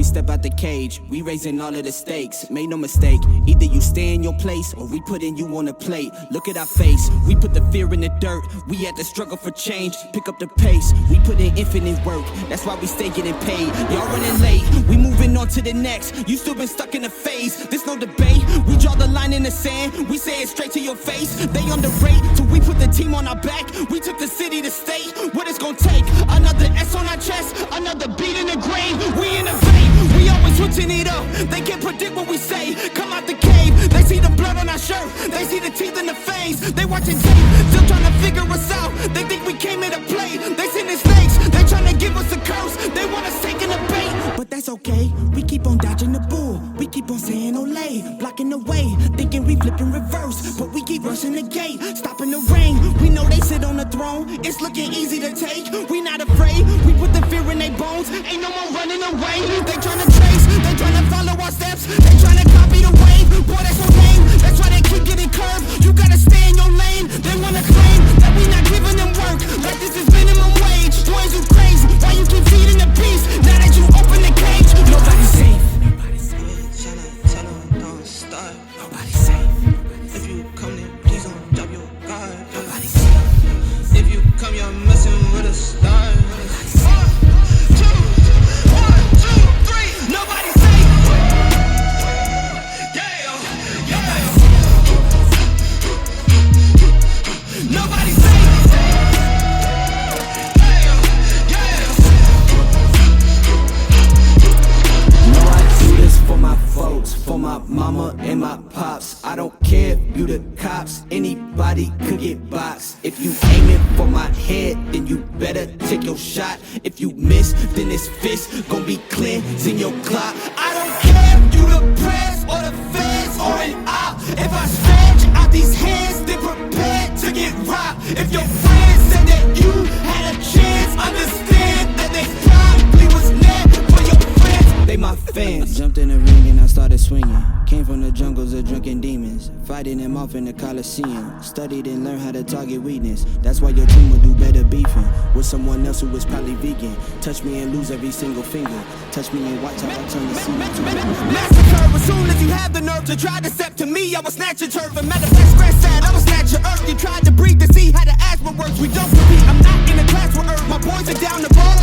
step out the cage, we raising all of the stakes. Made no mistake, either you stay in your place or we putting you on a plate. Look at our face, we put the fear in the dirt. We had to struggle for change, pick up the pace. We put in infinite work, that's why we stay getting paid. Y'all running late, we moving on to the next. You still been stuck in a phase, there's no debate. We draw the line in the sand, we say it straight to your face. They underrate, till we put the team on our back. We took the city to state, what it's gonna take. Another S on our chest, another beat in the grave. We innovate, we always switching it up. They can't predict what we say, come out the cave. They see the blood on our shirt, they see the teeth in the face. They watching tape, still trying to figure us out. They think we came here to play, they sending snakes. They trying to give us a curse, they want us taking the bait. But that's okay, we keep on dodging the bull. We keep on saying Olay, blocking the way, thinking we flipping reverse. But we keep rushing the gate, stopping the rain. We know they sit on the throne, it's looking easy to take. We not afraid, we put the fear in their bones. Ain't no more running away. They tryna trace, they tryna follow our steps. They tryna copy the wave, boy that's so lame. That's why they keep getting curved, you gotta stay in your lane. They wanna claim that we not giving them work, like this is minimum wage. Boys, you crazy, why you keep feeding the beast? Now that you open the cage, nobody's safe. Nobody's safe. Tell them don't start. Nobody's safe. If you come then please don't drop your guard. Nobody's safe. If you come you're messing with a star. For my mama and my pops, I don't care if you the cops, anybody could get boxed. If you aiming for my head, then you better take your shot. If you miss, then this fist gon' be cleansing your clock. I don't care if you the press or the feds or an op. If I stretch out these hands, then prepared to get robbed. If your friends said that you had a chance, understand that they probably was never for your friends. They my fans. I jumped in the ring and I started swinging. Came from the jungles of drunken demons, fighting them off in the Coliseum. Studied and learned how to target weakness. That's why your team will do better beefing with someone else who was probably vegan. Touch me and lose every single finger. Touch me and watch how I turn the scene. Massacre, as soon as you have the nerve to try to step to me, I will snatch your turf. And matter of fact, scratch that, I will snatch your earth. You tried to breathe to see how the asthma works. We don't compete, I'm not in a class with earth. My boys are down the ball.